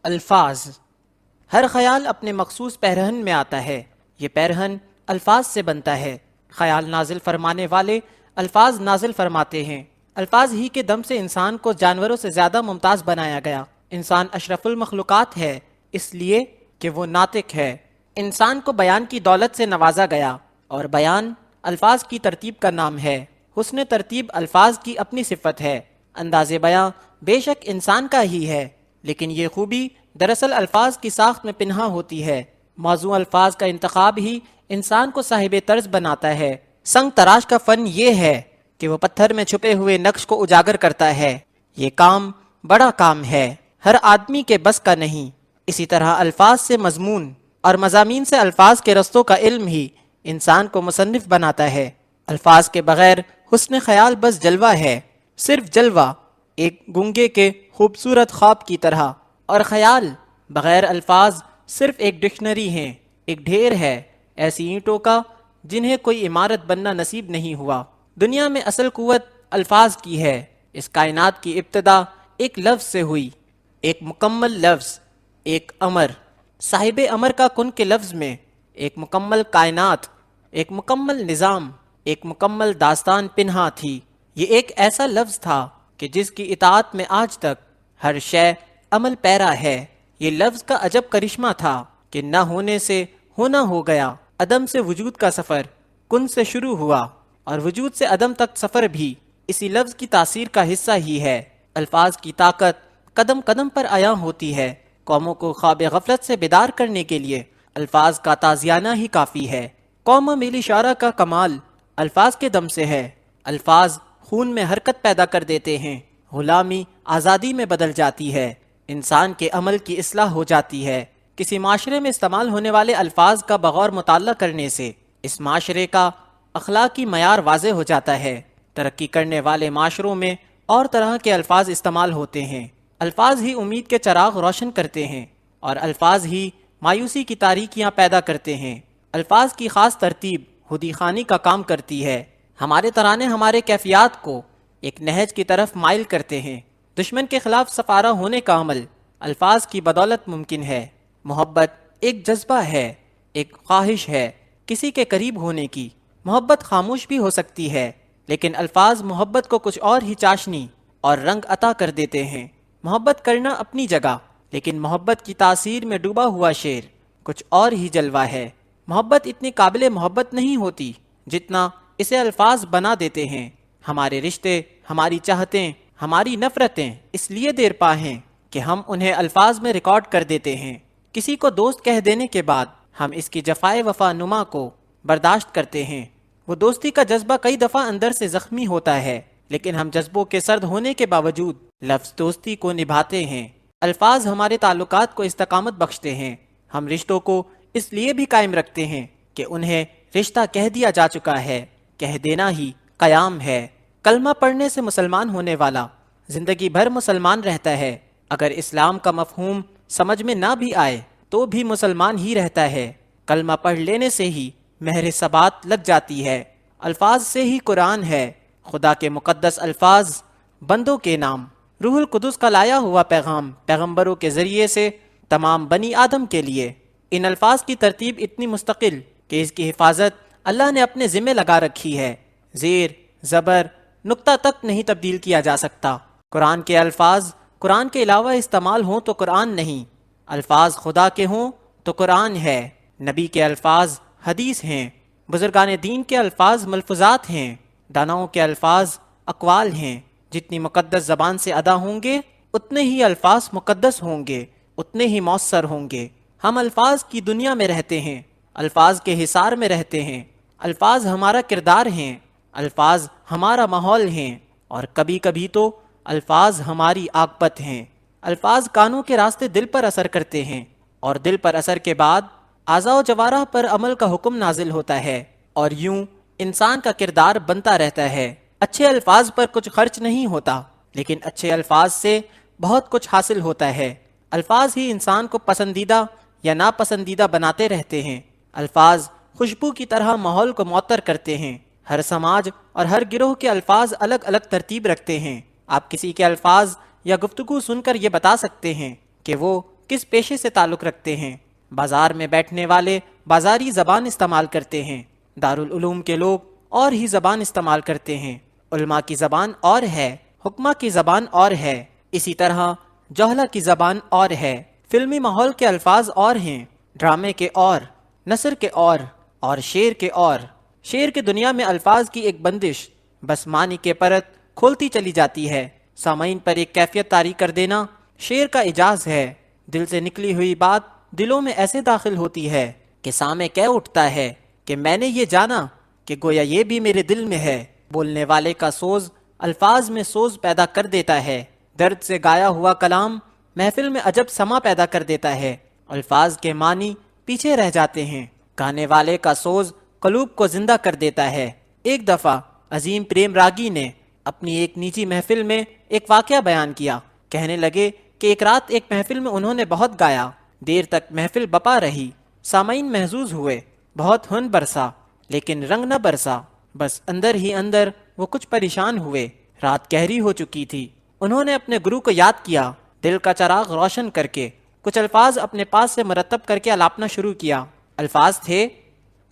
الفاظ۔ ہر خیال اپنے مخصوص پیرہن میں آتا ہے، یہ پیرہن الفاظ سے بنتا ہے۔ خیال نازل فرمانے والے الفاظ نازل فرماتے ہیں۔ الفاظ ہی کے دم سے انسان کو جانوروں سے زیادہ ممتاز بنایا گیا۔ انسان اشرف المخلوقات ہے اس لیے کہ وہ ناطق ہے۔ انسان کو بیان کی دولت سے نوازا گیا، اور بیان الفاظ کی ترتیب کا نام ہے۔ حسن ترتیب الفاظ کی اپنی صفت ہے۔ انداز بیاں بے شک انسان کا ہی ہے، لیکن یہ خوبی دراصل الفاظ کی ساخت میں پنہاں ہوتی ہے۔ موضوع الفاظ کا انتخاب ہی انسان کو صاحب طرز بناتا ہے۔ سنگ تراش کا فن یہ ہے کہ وہ پتھر میں چھپے ہوئے نقش کو اجاگر کرتا ہے۔ یہ کام بڑا کام ہے، ہر آدمی کے بس کا نہیں۔ اسی طرح الفاظ سے مضمون اور مضامین سے الفاظ کے رستوں کا علم ہی انسان کو مصنف بناتا ہے۔ الفاظ کے بغیر حسن خیال بس جلوہ ہے، صرف جلوہ، ایک گونگے کے خوبصورت خواب کی طرح۔ اور خیال بغیر الفاظ صرف ایک ڈکشنری ہیں، ایک ڈھیر ہے ایسی اینٹوں کا جنہیں کوئی عمارت بننا نصیب نہیں ہوا۔ دنیا میں اصل قوت الفاظ کی ہے۔ اس کائنات کی ابتدا ایک لفظ سے ہوئی، ایک مکمل لفظ، ایک امر۔ صاحب امر کا کن کے لفظ میں ایک مکمل کائنات، ایک مکمل نظام، ایک مکمل داستان پنہاں تھی۔ یہ ایک ایسا لفظ تھا کہ جس کی اطاعت میں آج تک ہر شے عمل پیرا ہے۔ یہ لفظ کا عجب کرشمہ تھا کہ نہ ہونے سے ہونا ہو گیا۔ عدم سے وجود کا سفر کن سے شروع ہوا، اور وجود سے عدم تک سفر بھی اسی لفظ کی تاثیر کا حصہ ہی ہے۔ الفاظ کی طاقت قدم قدم پر عیاں ہوتی ہے۔ قوموں کو خواب غفلت سے بیدار کرنے کے لیے الفاظ کا تازیانہ ہی کافی ہے۔ قوم و میلی شعرا کا کمال الفاظ کے دم سے ہے۔ الفاظ خون میں حرکت پیدا کر دیتے ہیں، غلامی آزادی میں بدل جاتی ہے، انسان کے عمل کی اصلاح ہو جاتی ہے۔ کسی معاشرے میں استعمال ہونے والے الفاظ کا بغور مطالعہ کرنے سے اس معاشرے کا اخلاقی معیار واضح ہو جاتا ہے۔ ترقی کرنے والے معاشروں میں اور طرح کے الفاظ استعمال ہوتے ہیں۔ الفاظ ہی امید کے چراغ روشن کرتے ہیں، اور الفاظ ہی مایوسی کی تاریکیاں پیدا کرتے ہیں۔ الفاظ کی خاص ترتیب خودی خوانی کا کام کرتی ہے۔ ہمارے ترانے ہمارے کیفیات کو ایک نہج کی طرف مائل کرتے ہیں۔ دشمن کے خلاف سفارہ ہونے کا عمل الفاظ کی بدولت ممکن ہے۔ محبت ایک جذبہ ہے، ایک خواہش ہے کسی کے قریب ہونے کی۔ محبت خاموش بھی ہو سکتی ہے، لیکن الفاظ محبت کو کچھ اور ہی چاشنی اور رنگ عطا کر دیتے ہیں۔ محبت کرنا اپنی جگہ، لیکن محبت کی تاثیر میں ڈوبا ہوا شعر کچھ اور ہی جلوہ ہے۔ محبت اتنی قابل محبت نہیں ہوتی جتنا اسے الفاظ بنا دیتے ہیں۔ ہمارے رشتے، ہماری چاہتیں، ہماری نفرتیں اس لیے دیر پا ہیں کہ ہم انہیں الفاظ میں ریکارڈ کر دیتے ہیں۔ کسی کو دوست کہہ دینے کے بعد ہم اس کی جفائے وفا نما کو برداشت کرتے ہیں۔ وہ دوستی کا جذبہ کئی دفعہ اندر سے زخمی ہوتا ہے، لیکن ہم جذبوں کے سرد ہونے کے باوجود لفظ دوستی کو نبھاتے ہیں۔ الفاظ ہمارے تعلقات کو استقامت بخشتے ہیں۔ ہم رشتوں کو اس لیے بھی قائم رکھتے ہیں کہ انہیں رشتہ کہہ دیا جا چکا ہے، کہہ دینا ہی قیام ہے۔ کلمہ پڑھنے سے مسلمان ہونے والا زندگی بھر مسلمان رہتا ہے۔ اگر اسلام کا مفہوم سمجھ میں نہ بھی آئے تو بھی مسلمان ہی رہتا ہے۔ کلمہ پڑھ لینے سے ہی مہر ثبات لگ جاتی ہے۔ الفاظ سے ہی قرآن ہے، خدا کے مقدس الفاظ، بندوں کے نام۔ روح القدس کا لایا ہوا پیغام پیغمبروں کے ذریعے سے تمام بنی آدم کے لیے۔ ان الفاظ کی ترتیب اتنی مستقل کہ اس کی حفاظت اللہ نے اپنے ذمہ لگا رکھی ہے۔ زیر، زبر، نقطہ تک نہیں تبدیل کیا جا سکتا۔ قرآن کے الفاظ قرآن کے علاوہ استعمال ہوں تو قرآن نہیں، الفاظ خدا کے ہوں تو قرآن ہے۔ نبی کے الفاظ حدیث ہیں، بزرگان دین کے الفاظ ملفوظات ہیں، داناؤں کے الفاظ اقوال ہیں۔ جتنی مقدس زبان سے ادا ہوں گے اتنے ہی الفاظ مقدس ہوں گے، اتنے ہی مؤثر ہوں گے۔ ہم الفاظ کی دنیا میں رہتے ہیں، الفاظ کے حصار میں رہتے ہیں۔ الفاظ ہمارا کردار ہیں، الفاظ ہمارا ماحول ہیں، اور کبھی کبھی تو الفاظ ہماری عاقبت ہیں۔ الفاظ کانوں کے راستے دل پر اثر کرتے ہیں، اور دل پر اثر کے بعد اعضاء و جوارح پر عمل کا حکم نازل ہوتا ہے، اور یوں انسان کا کردار بنتا رہتا ہے۔ اچھے الفاظ پر کچھ خرچ نہیں ہوتا، لیکن اچھے الفاظ سے بہت کچھ حاصل ہوتا ہے۔ الفاظ ہی انسان کو پسندیدہ یا ناپسندیدہ بناتے رہتے ہیں۔ الفاظ خوشبو کی طرح ماحول کو معطر کرتے ہیں۔ ہر سماج اور ہر گروہ کے الفاظ الگ الگ ترتیب رکھتے ہیں۔ آپ کسی کے الفاظ یا گفتگو سن کر یہ بتا سکتے ہیں کہ وہ کس پیشے سے تعلق رکھتے ہیں۔ بازار میں بیٹھنے والے بازاری زبان استعمال کرتے ہیں، دارالعلوم کے لوگ اور ہی زبان استعمال کرتے ہیں، علماء کی زبان اور ہے، حکماء کی زبان اور ہے، اسی طرح جوہلا کی زبان اور ہے، فلمی ماحول کے الفاظ اور ہیں، ڈرامے کے اور، نثر کے اور شعر کے اور۔ شعر کی دنیا میں الفاظ کی ایک بندش بس معنی کے پرت کھولتی چلی جاتی ہے، سامعین پر ایک کیفیت طاری کر دینا شعر کا اعجاز ہے۔ دل سے نکلی ہوئی بات دلوں میں ایسے داخل ہوتی ہے کہ سامع کہہ اٹھتا ہے کہ میں نے یہ جانا کہ گویا یہ بھی میرے دل میں ہے۔ بولنے والے کا سوز الفاظ میں سوز پیدا کر دیتا ہے، درد سے گایا ہوا کلام محفل میں عجب سما پیدا کر دیتا ہے، الفاظ کے معنی پیچھے رہ جاتے ہیں، گانے والے کا سوز قلوب کو زندہ کر دیتا ہے۔ ایک دفعہ عظیم پریم راگی نے اپنی ایک نجی محفل میں ایک واقعہ بیان کیا، کہنے لگے کہ ایک رات ایک محفل میں انہوں نے بہت گایا، دیر تک محفل بپا رہی، سامعین محظوظ ہوئے، بہت ہن برسا لیکن رنگ نہ برسا، بس اندر ہی اندر وہ کچھ پریشان ہوئے، رات گہری ہو چکی تھی۔ انہوں نے اپنے گرو کو یاد کیا، دل کا چراغ روشن کر کے کچھ الفاظ اپنے پاس سے مرتب کر کے الاپنا شروع کیا۔ الفاظ تھے: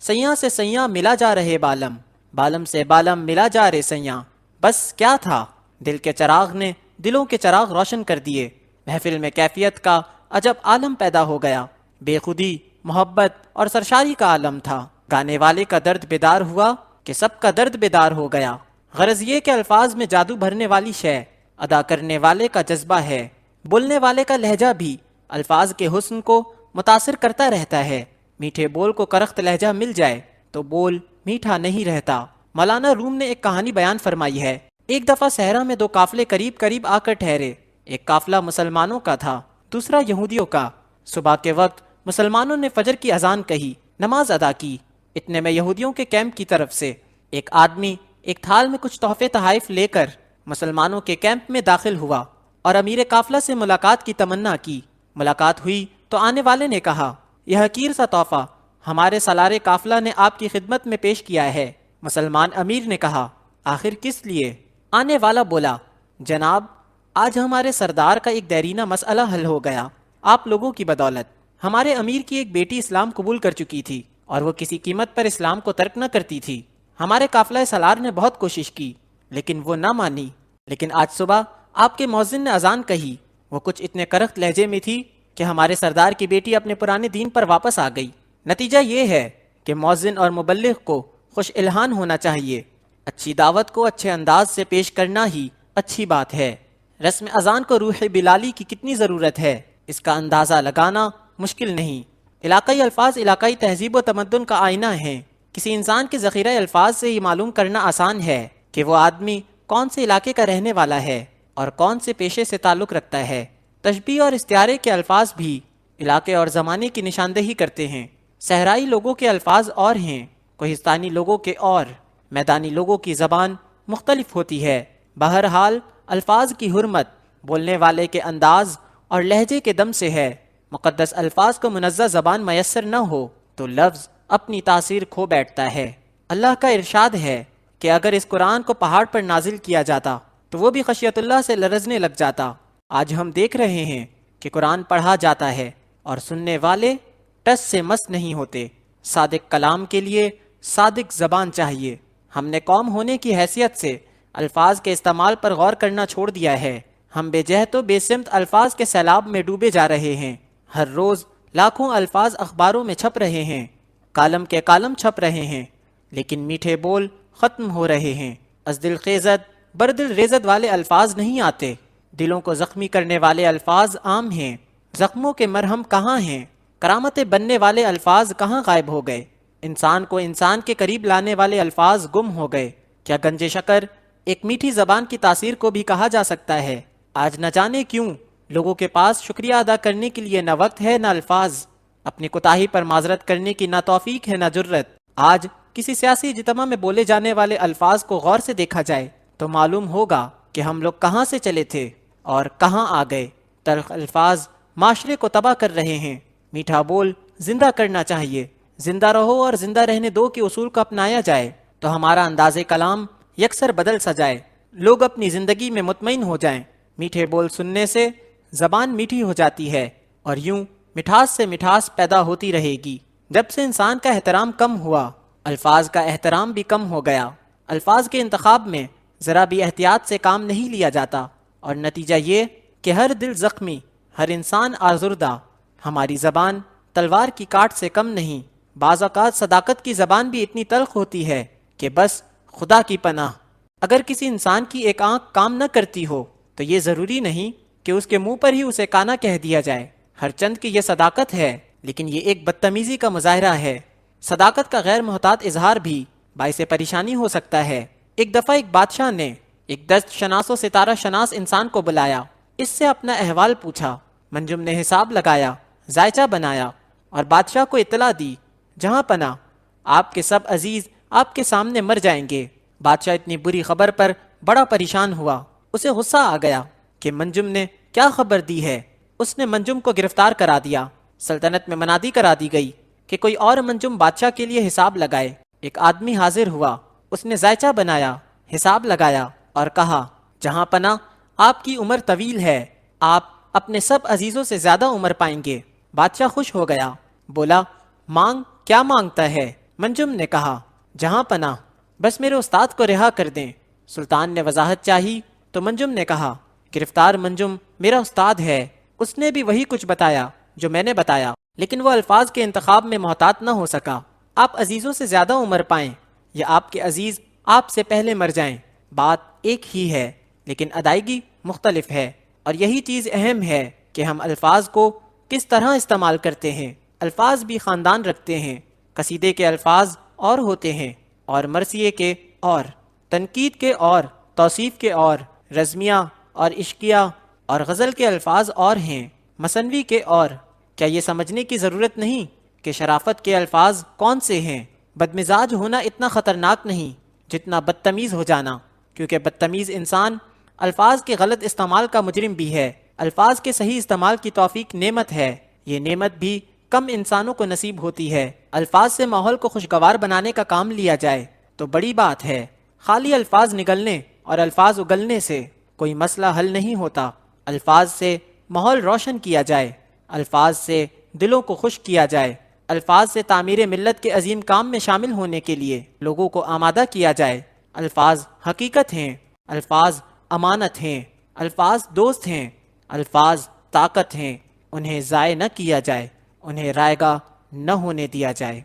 سیاں سے سیاں ملا جا رہے بالم، بالم سے بالم ملا جا رہے سیاں۔ بس کیا تھا، دل کے چراغ نے دلوں کے چراغ روشن کر دیے، محفل میں کیفیت کا عجب عالم پیدا ہو گیا، بے خودی، محبت اور سرشاری کا عالم تھا۔ گانے والے کا درد بیدار ہوا کہ سب کا درد بیدار ہو گیا۔ غرض یہ کہ الفاظ میں جادو بھرنے والی شے ادا کرنے والے کا جذبہ ہے، بولنے والے کا لہجہ بھی الفاظ کے حسن کو متاثر کرتا رہتا ہے۔ میٹھے بول کو کرخت لہجہ مل جائے تو بول میٹھا نہیں رہتا۔ مولانا روم نے ایک کہانی بیان فرمائی ہے۔ ایک دفعہ صحرا میں دو قافلے قریب قریب آ کر ٹھہرے، ایک قافلہ مسلمانوں کا تھا، دوسرا یہودیوں کا۔ صبح کے وقت مسلمانوں نے فجر کی اذان کہی، نماز ادا کی، اتنے میں یہودیوں کے کیمپ کی طرف سے ایک آدمی ایک تھال میں کچھ تحفے تحائف لے کر مسلمانوں کے کیمپ میں داخل ہوا اور امیر قافلہ سے ملاقات کی تمنا کی۔ ملاقات ہوئی تو آنے والے نے کہا، یہ حقیر سا تحفہ ہمارے سالار قافلہ نے آپ کی خدمت میں پیش کیا ہے۔ مسلمان امیر نے کہا، آخر کس لیے؟ آنے والا بولا، جناب آج ہمارے سردار کا ایک دیرینہ مسئلہ حل ہو گیا، آپ لوگوں کی بدولت۔ ہمارے امیر کی ایک بیٹی اسلام قبول کر چکی تھی اور وہ کسی قیمت پر اسلام کو ترک نہ کرتی تھی۔ ہمارے قافلہ سالار نے بہت کوشش کی لیکن وہ نہ مانی، لیکن آج صبح آپ کے مؤذن نے اذان کہی، وہ کچھ اتنے کرخت لہجے میں تھی کہ ہمارے سردار کی بیٹی اپنے پرانے دین پر واپس آ گئی۔ نتیجہ یہ ہے کہ مؤذن اور مبلغ کو خوش الہان ہونا چاہیے، اچھی دعوت کو اچھے انداز سے پیش کرنا ہی اچھی بات ہے۔ رسم اذان کو روح بلالی کی کتنی ضرورت ہے، اس کا اندازہ لگانا مشکل نہیں۔ علاقائی الفاظ علاقائی تہذیب و تمدن کا آئینہ ہیں۔ کسی انسان کے ذخیرہ الفاظ سے یہ معلوم کرنا آسان ہے کہ وہ آدمی کون سے علاقے کا رہنے والا ہے اور کون سے پیشے سے تعلق رکھتا ہے۔ تشبیہ اور استعارے کے الفاظ بھی علاقے اور زمانے کی نشاندہی کرتے ہیں۔ صحرائی لوگوں کے الفاظ اور ہیں، کوہستانی لوگوں کے اور، میدانی لوگوں کی زبان مختلف ہوتی ہے۔ بہرحال الفاظ کی حرمت بولنے والے کے انداز اور لہجے کے دم سے ہے۔ مقدس الفاظ کو منزہ زبان میسر نہ ہو تو لفظ اپنی تاثیر کھو بیٹھتا ہے۔ اللہ کا ارشاد ہے کہ اگر اس قرآن کو پہاڑ پر نازل کیا جاتا تو وہ بھی خشیت اللہ سے لرزنے لگ جاتا۔ آج ہم دیکھ رہے ہیں کہ قرآن پڑھا جاتا ہے اور سننے والے ٹس سے مس نہیں ہوتے۔ صادق کلام کے لیے صادق زبان چاہیے۔ ہم نے قوم ہونے کی حیثیت سے الفاظ کے استعمال پر غور کرنا چھوڑ دیا ہے۔ ہم بے جہت و بے سمت الفاظ کے سیلاب میں ڈوبے جا رہے ہیں۔ ہر روز لاکھوں الفاظ اخباروں میں چھپ رہے ہیں، کالم کے کالم چھپ رہے ہیں، لیکن میٹھے بول ختم ہو رہے ہیں۔ از دل خیزت بردل ریزت والے الفاظ نہیں آتے، دلوں کو زخمی کرنے والے الفاظ عام ہیں۔ زخموں کے مرہم کہاں ہیں؟ کرامتیں بننے والے الفاظ کہاں غائب ہو گئے؟ انسان کو انسان کے قریب لانے والے الفاظ گم ہو گئے۔ کیا گنج شکر ایک میٹھی زبان کی تاثیر کو بھی کہا جا سکتا ہے؟ آج نہ جانے کیوں لوگوں کے پاس شکریہ ادا کرنے کے لیے نہ وقت ہے نہ الفاظ، اپنی کوتاہی پر معذرت کرنے کی نہ توفیق ہے نہ جرت۔ آج کسی سیاسی اجتماع میں بولے جانے والے الفاظ کو غور سے دیکھا جائے تو معلوم ہوگا کہ ہم لوگ کہاں سے چلے تھے اور کہاں آ گئے۔ تلخ الفاظ معاشرے کو تباہ کر رہے ہیں۔ میٹھا بول زندہ کرنا چاہیے۔ زندہ رہو اور زندہ رہنے دو کے اصول کو اپنایا جائے تو ہمارا انداز کلام یکسر بدل سا جائے، لوگ اپنی زندگی میں مطمئن ہو جائیں۔ میٹھے بول سننے سے زبان میٹھی ہو جاتی ہے، اور یوں مٹھاس سے مٹھاس پیدا ہوتی رہے گی۔ جب سے انسان کا احترام کم ہوا، الفاظ کا احترام بھی کم ہو گیا۔ الفاظ کے انتخاب میں ذرا بھی احتیاط سے کام نہیں لیا جاتا، اور نتیجہ یہ کہ ہر دل زخمی، ہر انسان آزردہ۔ ہماری زبان تلوار کی کاٹ سے کم نہیں، بعض اوقات صداقت کی زبان بھی اتنی تلخ ہوتی ہے کہ بس خدا کی پناہ۔ اگر کسی انسان کی ایک آنکھ کام نہ کرتی ہو تو یہ ضروری نہیں کہ اس کے منہ پر ہی اسے کانا کہہ دیا جائے۔ ہر چند کی یہ صداقت ہے، لیکن یہ ایک بدتمیزی کا مظاہرہ ہے۔ صداقت کا غیر محتاط اظہار بھی باعث پریشانی ہو سکتا ہے۔ ایک دفعہ ایک بادشاہ نے ایک دست شناس و ستارہ شناس انسان کو بلایا، اس سے اپنا احوال پوچھا۔ منجم نے حساب لگایا، ذائچہ بنایا اور بادشاہ کو اطلاع دی، جہاں پناہ آپ کے سب عزیز آپ کے سامنے مر جائیں گے۔ بادشاہ اتنی بری خبر پر بڑا پریشان ہوا، اسے غصہ آ گیا کہ منجم نے کیا خبر دی ہے۔ اس نے منجم کو گرفتار کرا دیا۔ سلطنت میں منادی کرا دی گئی کہ کوئی اور منجم بادشاہ کے لیے حساب لگائے۔ ایک آدمی حاضر ہوا، اس نے ذائچہ بنایا، حساب لگایا اور کہا، جہاں پناہ آپ کی عمر طویل ہے، آپ اپنے سب عزیزوں سے زیادہ عمر پائیں گے۔ بادشاہ خوش ہو گیا، بولا، مانگ، کیا مانگتا ہے؟ منجم نے کہا، جہاں پناہ بس میرے استاد کو رہا کر دیں۔ سلطان نے وضاحت چاہی تو منجم نے کہا، گرفتار منجم میرا استاد ہے، اس نے بھی وہی کچھ بتایا جو میں نے بتایا، لیکن وہ الفاظ کے انتخاب میں محتاط نہ ہو سکا۔ آپ عزیزوں سے زیادہ عمر پائیں یا آپ کے عزیز آپ سے پہلے مر جائیں، بات ایک ہی ہے، لیکن ادائیگی مختلف ہے۔ اور یہی چیز اہم ہے کہ ہم الفاظ کو کس طرح استعمال کرتے ہیں۔ الفاظ بھی خاندان رکھتے ہیں۔ قصیدے کے الفاظ اور ہوتے ہیں، اور مرثیے کے اور، تنقید کے اور، توصیف کے اور، رزمیہ اور عشقیہ اور غزل کے الفاظ اور ہیں، مثنوی کے اور۔ کیا یہ سمجھنے کی ضرورت نہیں کہ شرافت کے الفاظ کون سے ہیں؟ بدمزاج ہونا اتنا خطرناک نہیں جتنا بدتمیز ہو جانا، کیونکہ بدتمیز انسان الفاظ کے غلط استعمال کا مجرم بھی ہے۔ الفاظ کے صحیح استعمال کی توفیق نعمت ہے، یہ نعمت بھی کم انسانوں کو نصیب ہوتی ہے۔ الفاظ سے ماحول کو خوشگوار بنانے کا کام لیا جائے تو بڑی بات ہے۔ خالی الفاظ نگلنے اور الفاظ اگلنے سے کوئی مسئلہ حل نہیں ہوتا۔ الفاظ سے ماحول روشن کیا جائے، الفاظ سے دلوں کو خوش کیا جائے، الفاظ سے تعمیر ملت کے عظیم کام میں شامل ہونے کے لیے لوگوں کو آمادہ کیا جائے۔ الفاظ حقیقت ہیں، الفاظ امانت ہیں، الفاظ دوست ہیں، الفاظ طاقت ہیں۔ انہیں ضائع نہ کیا جائے، انہیں رائگاں نہ ہونے دیا جائے۔